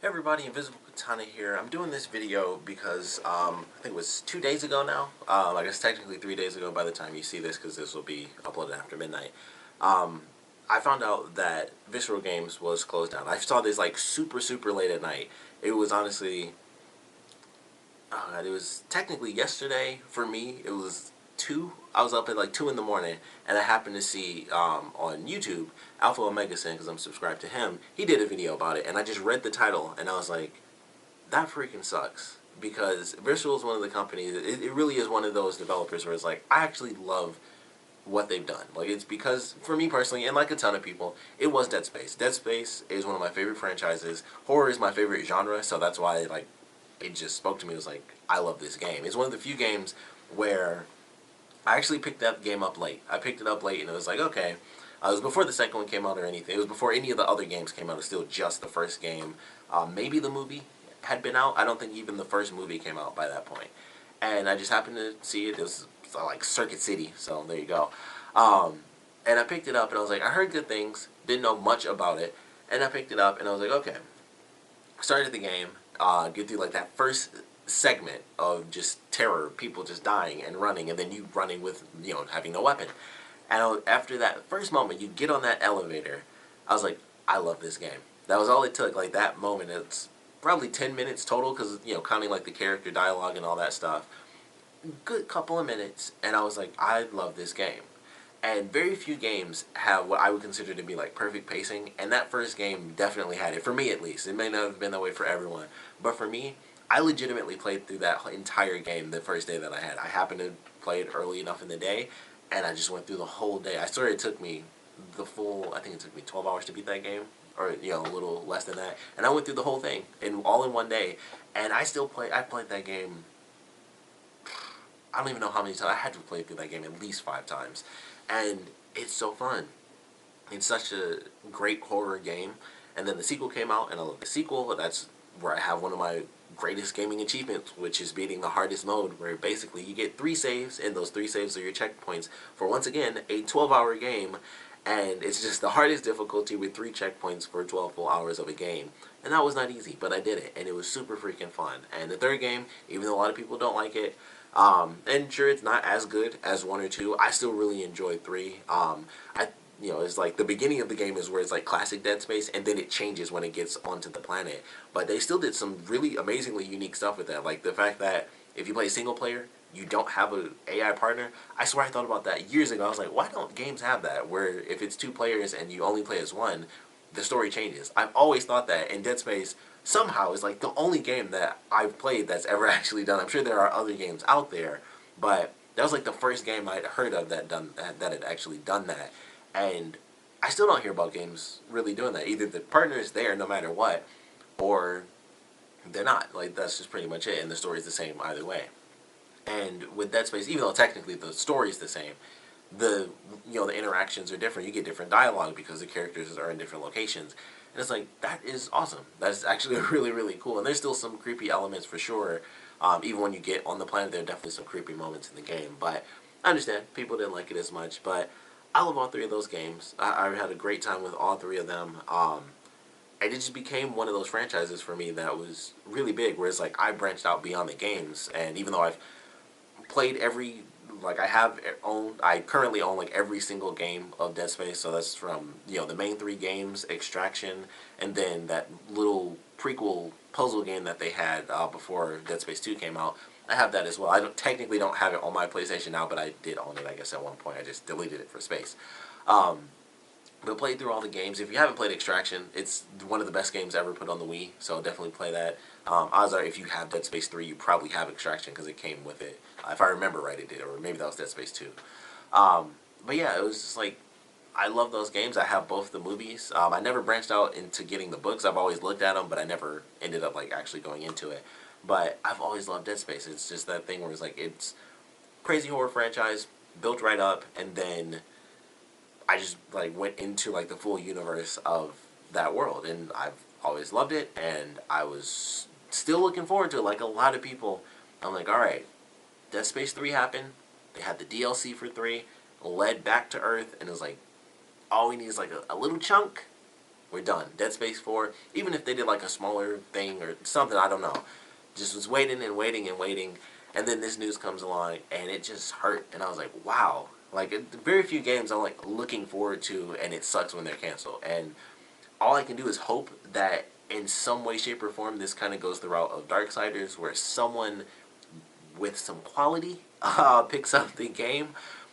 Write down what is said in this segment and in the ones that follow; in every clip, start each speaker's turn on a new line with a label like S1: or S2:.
S1: Hey everybody, Invisiblekatana here. I'm doing this video because I think it was 2 days ago now. I guess technically 3 days ago by the time you see this, because this will be uploaded after midnight. Um, I found out that Visceral Games was closed down. I saw this like super late at night. It was honestly, it was technically yesterday for me. It was 2. I was up at like 2 in the morning, and I happened to see on YouTube Alpha Omega Sin, because I'm subscribed to him. He did a video about it, and I just read the title, and I was like, that freaking sucks. Because Visceral is one of the companies, it really is one of those developers where it's like, I actually love what they've done. Like, it's because, for me personally, and like a ton of people, it was Dead Space. Dead Space is one of my favorite franchises. Horror is my favorite genre, so that's why, like, it just spoke to me. It was like, I love this game. It's one of the few games where I actually picked that game up late. I picked it up late, and it was like, okay. It was before the second one came out or anything. It was before any of the other games came out. It was still just the first game. Maybe the movie had been out. I don't think even the first movie came out by that point. And I just happened to see it. It was like Circuit City, so there you go. And I picked it up, and I was like, I heard good things. Didn't know much about it. And I picked it up, and I was like, okay. Started the game, get through like that first segment of just terror, people just dying and running, and then you running with, having no weapon. And after that first moment, you get on that elevator, I was like, I love this game. That was all it took, like that moment. It's probably 10 minutes total, because, counting like the character dialogue and all that stuff. Good couple of minutes, and I was like, I love this game. And very few games have what I would consider to be like perfect pacing, and that first game definitely had it, for me at least. It may not have been that way for everyone, but for me, I legitimately played through that entire game the first day that I had. I happened to play it early enough in the day, and I just went through the whole day. I swear it took me the full, I think it took me 12 hours to beat that game, or, a little less than that. And I went through the whole thing, all in one day, and I played that game, I don't even know how many times. I had to play through that game at least 5 times. And it's so fun. It's such a great horror game. And then the sequel came out, and I love the sequel. That's where I have one of my greatest gaming achievements, which is beating the hardest mode, where basically you get 3 saves, and those 3 saves are your checkpoints for, once again, a 12-hour game. And it's just the hardest difficulty with 3 checkpoints for 12 full hours of a game. And that was not easy, but I did it, and it was super freaking fun. And the third game, even though a lot of people don't like it, and sure, it's not as good as 1 or 2, I still really enjoyed 3. It's like the beginning of the game is where it's like classic Dead Space, and then it changes when it gets onto the planet. But they still did some really amazingly unique stuff with that, like the fact that if you play single player, you don't have an AI partner. I swear I thought about that years ago. I was like, why don't games have that, where if it's 2 players and you only play as one, the story changes? I've always thought that, and Dead Space somehow is like the only game that I've played that's ever actually done. I'm sure there are other games out there, but that was like the first game I'd heard of that had actually done that. And I still don't hear about games really doing that. Either the partner is there no matter what, or they're not. Like, that's just pretty much it, and the story's the same either way. And with Dead Space, even though technically the story's the same, the the interactions are different. You get different dialogue because the characters are in different locations. And it's like, that is awesome. That's actually really cool. And there's still some creepy elements for sure. Even when you get on the planet, there are definitely some creepy moments in the game. But I understand people didn't like it as much. But I love all 3 of those games. I had a great time with all 3 of them. And it just became one of those franchises for me that was really big, where it's like I branched out beyond the games. And even though I've played I currently own like every single game of Dead Space. So that's from, the main 3 games, Extraction, and then that little prequel puzzle game that they had before Dead Space 2 came out. I have that as well. Technically don't have it on my PlayStation now, but I did own it, I guess, at one point. I just deleted it for space. But played through all the games. If you haven't played Extraction, it's one of the best games ever put on the Wii, so definitely play that. Odds are, if you have Dead Space 3, you probably have Extraction, because it came with it. If I remember right, it did, or maybe that was Dead Space 2. But yeah, it was just like, I love those games. I have both the movies. I never branched out into getting the books. I've always looked at them, but I never ended up like actually going into it. But I've always loved Dead Space. It's just that thing where it's like, it's crazy horror franchise, built right up, and then I just like went into like the full universe of that world, and I've always loved it, and I was still looking forward to it. Like a lot of people, I'm like, alright, Dead Space 3 happened, they had the DLC for 3, led back to Earth, and it was like, all we need is like a little chunk, we're done. Dead Space 4, even if they did like a smaller thing or something, I don't know. Just was waiting and waiting and waiting, and then this news comes along, and it just hurt. And I was like, wow. Like, very few games I'm like looking forward to, and it sucks when they're canceled. And all I can do is hope that in some way, shape, or form, this kind of goes the route of Darksiders, where someone with some quality picks up the game.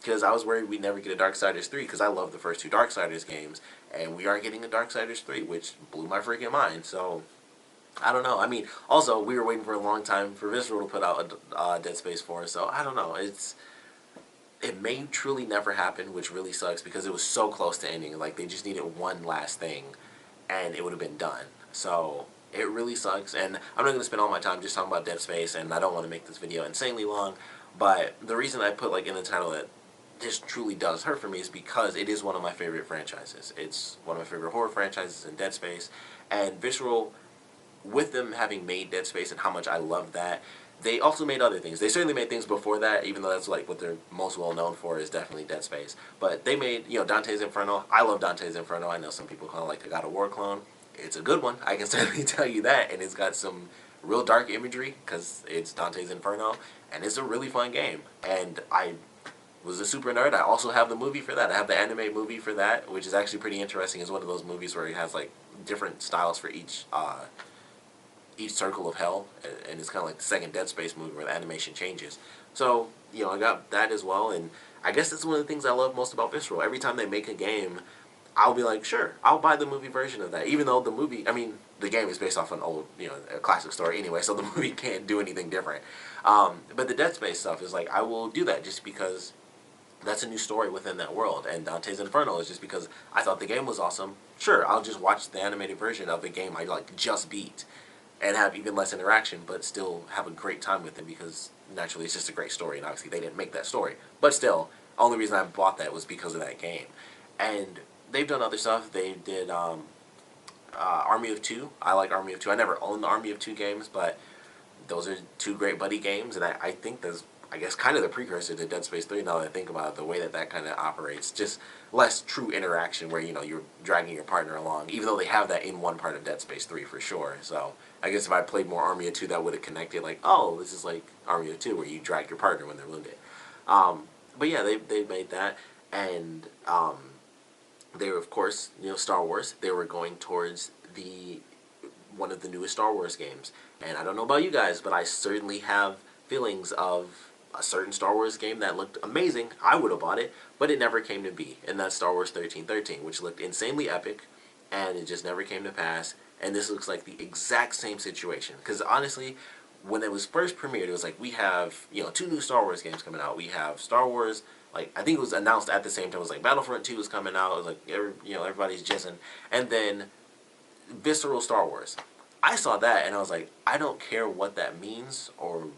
S1: Because I was worried we'd never get a Darksiders 3, because I love the first two Darksiders games, and we are getting a Darksiders 3, which blew my freaking mind. So, I don't know. I mean, also, we were waiting for a long time for Visceral to put out a Dead Space 4, so I don't know. It may truly never happen, which really sucks, because it was so close to ending. Like, they just needed one last thing, and it would have been done. So, it really sucks, and I'm not going to spend all my time just talking about Dead Space, and I don't want to make this video insanely long, but the reason I put, like, in the title that this truly does hurt for me is because it is one of my favorite franchises. It's one of my favorite horror franchises in Dead Space, and Visceral, with them having made Dead Space and how much I love that, they also made other things. They certainly made things before that, even though that's like what they're most well known for is definitely Dead Space. But they made, Dante's Inferno. I love Dante's Inferno. I know some people call it like the God of War clone. It's a good one. I can certainly tell you that. And it's got some real dark imagery because it's Dante's Inferno. And it's a really fun game. And I was a super nerd. I also have the movie for that. I have the anime movie for that, which is actually pretty interesting. It's one of those movies where it has like different styles for each circle of hell, and it's kind of like the second Dead Space movie where the animation changes. So, I got that as well, and I guess that's one of the things I love most about Visceral. Every time they make a game, I'll be like, sure, I'll buy the movie version of that, even though the movie, I mean, the game is based off an old, a classic story anyway, so the movie can't do anything different. But the Dead Space stuff is like, I will do that just because that's a new story within that world, and Dante's Inferno is just because I thought the game was awesome. Sure, I'll just watch the animated version of the game I like just beat, and have even less interaction, but still have a great time with it because naturally it's just a great story, and obviously they didn't make that story. But still, only reason I bought that was because of that game. And they've done other stuff. They did Army of Two. I like Army of Two. I never owned the Army of Two games, but those are two great buddy games, and I think that's, I guess, kind of the precursor to Dead Space 3 now that I think about it, the way that kind of operates. Just less true interaction where, you're dragging your partner along, even though they have that in one part of Dead Space 3 for sure. So I guess if I played more Army of 2, that would have connected, like, oh, this is like Army of 2 where you drag your partner when they're wounded. But yeah, they made that, and they were, of course, Star Wars. They were going towards one of the newest Star Wars games. And I don't know about you guys, but I certainly have feelings of a certain Star Wars game that looked amazing. I would have bought it, but it never came to be. And that's Star Wars 1313, which looked insanely epic, and it just never came to pass. And this looks like the exact same situation. Because honestly, when it was first premiered, it was like, we have, two new Star Wars games coming out. We have Star Wars, like, I think it was announced at the same time. It was like Battlefront 2 was coming out. It was like, everybody's jizzing. And then Visceral Star Wars. I saw that, and I was like, I don't care what that means, or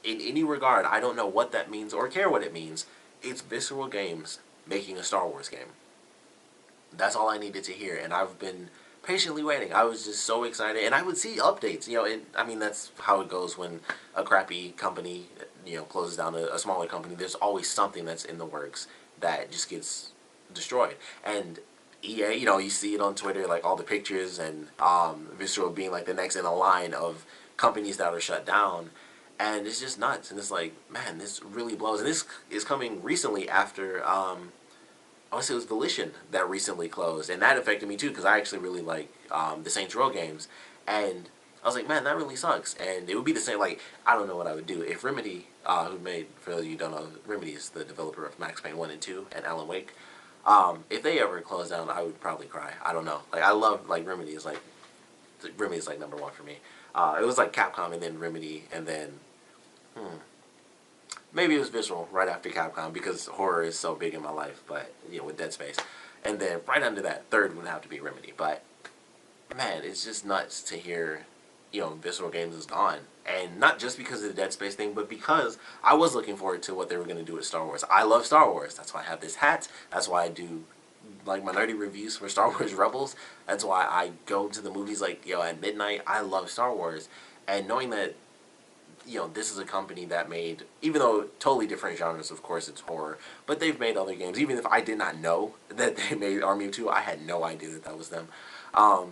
S1: in any regard, I don't know what that means or care what it means. It's Visceral Games making a Star Wars game. That's all I needed to hear, and I've been patiently waiting. I was just so excited, and I would see updates. I mean, that's how it goes when a crappy company, closes down a smaller company. There's always something that's in the works that just gets destroyed. And EA, you see it on Twitter, like all the pictures, and Visceral being like the next in the line of companies that are shut down. And it's just nuts. And it's like, man, this really blows. And this is coming recently after, I want to say it was Volition that recently closed. And that affected me too, because I actually really like the Saints Row games. And I was like, man, that really sucks. And it would be the same, like, I don't know what I would do. If Remedy, who made, for those of you who don't know, Remedy is the developer of Max Payne 1 and 2 and Alan Wake. If they ever closed down, I would probably cry. I don't know. Like, I love, like, Remedy is like number one for me. It was like Capcom and then Remedy and then, maybe it was Visceral right after Capcom because horror is so big in my life, but, with Dead Space. And then right under that, third would have to be Remedy. But, man, it's just nuts to hear, Visceral Games is gone. And not just because of the Dead Space thing, but because I was looking forward to what they were going to do with Star Wars. I love Star Wars. That's why I have this hat. That's why I do, like, my nerdy reviews for Star Wars Rebels. That's why I go to the movies, like, at midnight. I love Star Wars. And knowing that, this is a company that made, even though totally different genres, of course, it's horror, but they've made other games. Even if I did not know that they made Army of Two, I had no idea that that was them. I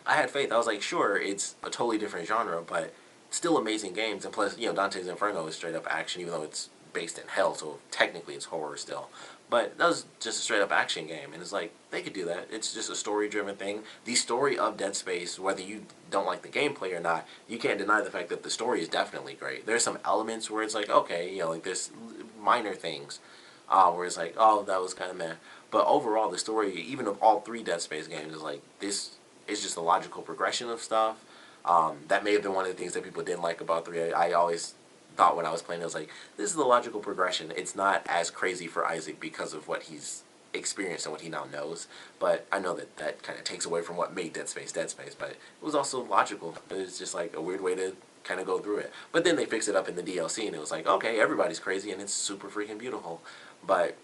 S1: had faith. I was like, sure, it's a totally different genre, but still amazing games. And plus, Dante's Inferno is straight up action, even though it's based in hell, so technically it's horror still. But that was just a straight up action game, and it's like, they could do that. It's just a story driven thing. The story of Dead Space, whether you don't like the gameplay or not, you can't deny the fact that the story is definitely great. There's some elements where it's like, okay, like there's minor things where it's like, oh, that was kind of meh. But overall, the story, even of all three Dead Space games, is like, this is just a logical progression of stuff. That may have been one of the things that people didn't like about 3. I always thought when I was playing, I was like, this is the logical progression. It's not as crazy for Isaac because of what he's experienced and what he now knows. But I know that that kind of takes away from what made Dead Space Dead Space. But it was also logical. It was just like a weird way to kind of go through it. But then they fixed it up in the DLC, and it was like, okay, everybody's crazy, and it's super freaking beautiful. But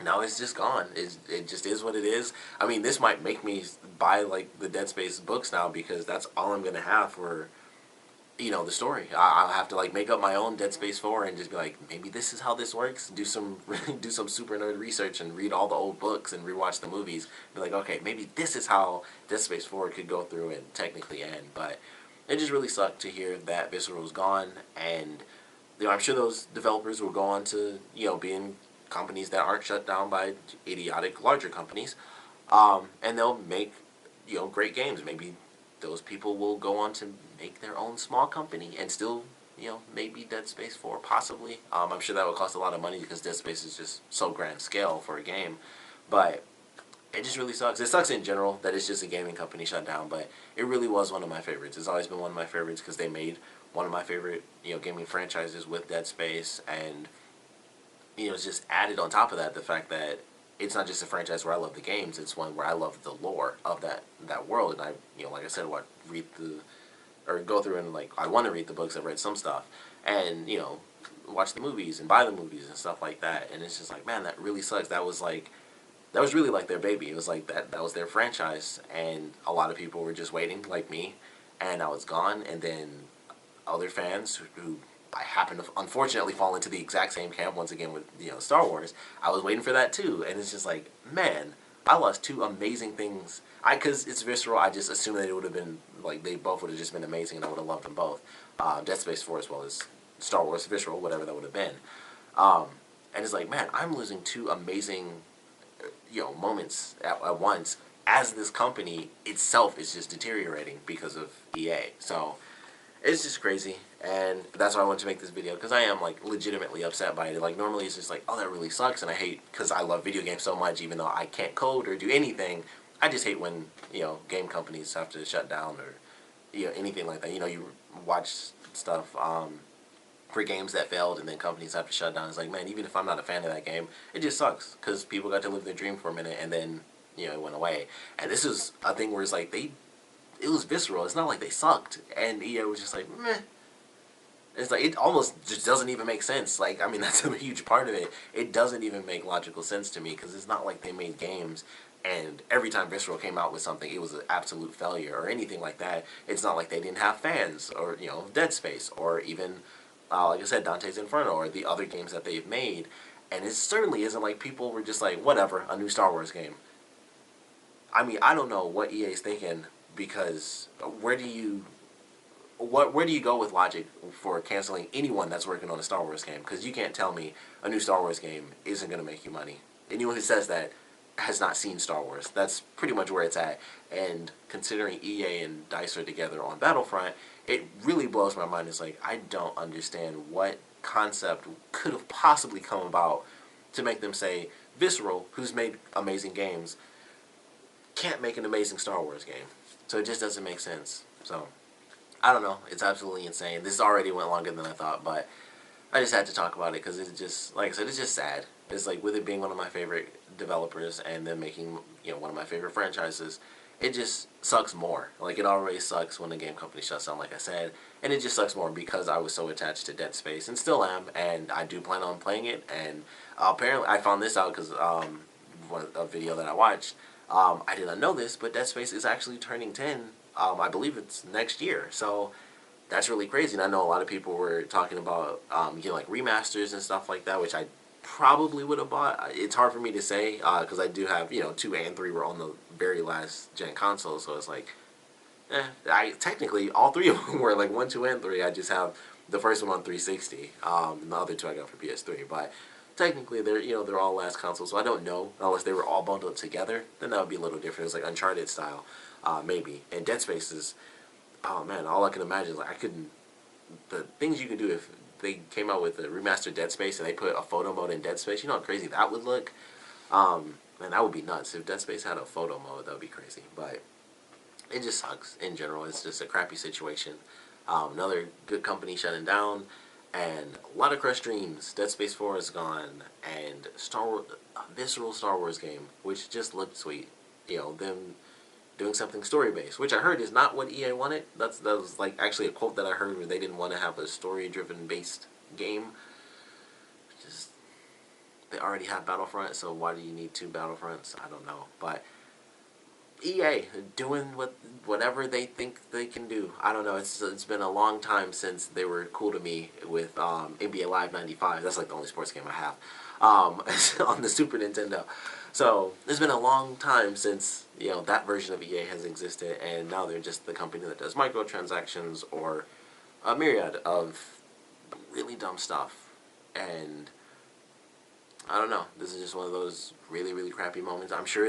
S1: now it's just gone. It just is what it is. I mean, this might make me buy like the Dead Space books now, because that's all I'm gonna have for the story. I'll have to like make up my own Dead Space 4 and just be like, maybe this is how this works. Do some super nerd research and read all the old books and rewatch the movies. Be like, okay, maybe this is how Dead Space 4 could go through and technically end. But it just really sucked to hear that Visceral was gone, and I'm sure those developers will go on to be in companies that aren't shut down by idiotic larger companies, and they'll make great games. Maybe those people will go on to make their own small company and still maybe Dead Space 4 possibly. I'm sure that would cost a lot of money because Dead Space is just so grand scale for a game, but it just really sucks. It sucks in general that it's just a gaming company shut down, but it really was one of my favorites. It's always been one of my favorites because they made one of my favorite gaming franchises with Dead Space, and it's just added on top of that the fact that it's not just a franchise where I love the games, it's one where I love the lore of that world. And I, like I said, read or go through and like, I want to read the books, I've read some stuff, and, watch the movies and buy the movies and stuff like that. And it's just like, man, that really sucks. That was really like their baby. It was like that was their franchise, and a lot of people were just waiting, like me, and now it's gone. And then other fans who I happen to unfortunately fall into the exact same camp once again with Star Wars. I was waiting for that too, and it's just like, man, I lost two amazing things. Because it's Visceral, I just assumed that it would have been like they both would have just been amazing, and I would have loved them both. Dead Space 4 as well as Star Wars Visceral, whatever that would have been. And it's like, man, I'm losing two amazing moments at once, as this company itself is just deteriorating because of EA. So it's just crazy, and that's why I wanted to make this video, because I am like legitimately upset by it. Like, normally it's just like, oh, that really sucks, and I hate, because I love video games so much, even though I can't code or do anything. I just hate when game companies have to shut down or anything like that. You watch stuff for games that failed, and then companies have to shut down. It's like, man, even if I'm not a fan of that game, it just sucks, because people got to live their dream for a minute, and then it went away. And this is a thing where it's like it was Visceral. It's not like they sucked, and EA was just like, meh. It's like, it almost just doesn't even make sense. Like, I mean, that's a huge part of it. It doesn't even make logical sense to me, because it's not like they made games and every time Visceral came out with something, it was an absolute failure or anything like that. It's not like they didn't have fans, or Dead Space, or even like I said, Dante's Inferno, or the other games that they've made. And it certainly isn't like people were just like, whatever, a new Star Wars game. I mean, I don't know what EA's thinking, because where do you go with logic for canceling anyone that's working on a Star Wars game? Because you can't tell me a new Star Wars game isn't going to make you money. Anyone who says that has not seen Star Wars. That's pretty much where it's at. And considering EA and DICE are together on Battlefront, it really blows my mind. It's like, I don't understand what concept could have possibly come about to make them say, Visceral, who's made amazing games, can't make an amazing Star Wars game. So it just doesn't make sense. So, I don't know. It's absolutely insane. This already went longer than I thought, but I just had to talk about it because it's just, like I said, it's just sad. It's like, with it being one of my favorite developers and them making, one of my favorite franchises, it just sucks more. Like, it already sucks when the game company shuts down, like I said, and it just sucks more because I was so attached to Dead Space, and still am, and I do plan on playing it. And apparently, I found this out because a video that I watched, I did not know this, but Dead Space is actually turning 10. I believe it's next year, so that's really crazy. And I know a lot of people were talking about getting like remasters and stuff like that, which I probably would have bought. It's hard for me to say because I do have 2 and 3 were on the very last gen console, so it's like, I technically all 3 of them were like 1, 2, and 3. I just have the first one on 360, and the other 2 I got for PS3. But technically, they're all last console, so I don't know unless they were all bundled together. Then that would be a little different. It's like Uncharted style, maybe. And Dead Space is, oh man, all I can imagine is like I couldn't. The things you could do if they came out with a remastered Dead Space and they put a photo mode in Dead Space, you know how crazy that would look? Man, that would be nuts. If Dead Space had a photo mode, that would be crazy. But it just sucks in general. It's just a crappy situation. Another good company shutting down, and a lot of crushed dreams. Dead Space 4 is gone, and Visceral Star Wars game, which just looked sweet. Them doing something story-based, which I heard is not what EA wanted. That was like actually a quote that I heard where they didn't want to have a story-driven based game. Just, they already have Battlefront, so why do you need 2 Battlefronts? I don't know, but EA doing whatever they think they can do. I don't know. It's been a long time since they were cool to me with NBA Live '95. That's like the only sports game I have on the Super Nintendo. So it's been a long time since that version of EA has existed, and now they're just the company that does microtransactions or a myriad of really dumb stuff. And I don't know. This is just one of those really, really crappy moments. I'm sure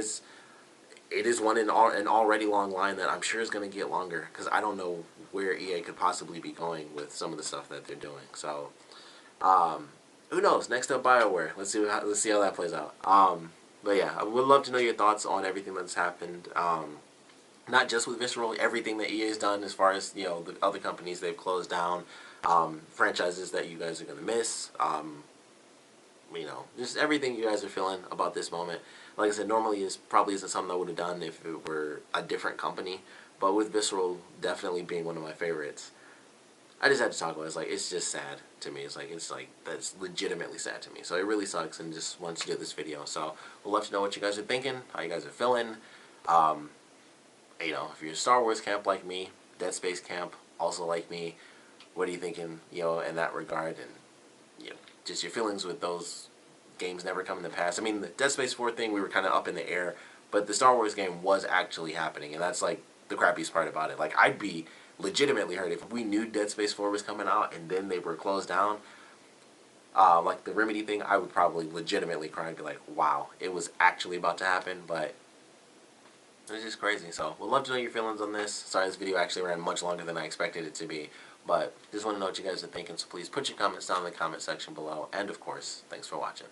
S1: it is one in an already long line that I'm sure is going to get longer, because I don't know where EA could possibly be going with some of the stuff that they're doing. So, who knows? Next up, BioWare. Let's see how that plays out. But yeah, I would love to know your thoughts on everything that's happened. Not just with Visceral, everything that EA's done as far as the other companies they've closed down, franchises that you guys are going to miss. Just everything you guys are feeling about this moment. Like I said, normally it probably isn't something I would have done if it were a different company, but with Visceral definitely being one of my favorites, I just had to talk about it. It's just sad to me. It's like that's legitimately sad to me. So it really sucks, and just wanted to do this video. So we'll love to know what you guys are thinking, how you guys are feeling. If you're a Star Wars camp like me, Dead Space camp also like me, what are you thinking, in that regard, and just your feelings with those games never coming to pass. I mean, the Dead Space 4 thing, we were kind of up in the air, but the Star Wars game was actually happening, and that's like the crappiest part about it. Like, I'd be legitimately hurt if we knew Dead Space 4 was coming out and then they were closed down. Like the Remedy thing, I would probably legitimately cry and be like, wow, it was actually about to happen, but it's just crazy. So we'd love to know your feelings on this. Sorry, this video actually ran much longer than I expected it to be, but just want to know what you guys are thinking, so please put your comments down in the comment section below, and of course, thanks for watching.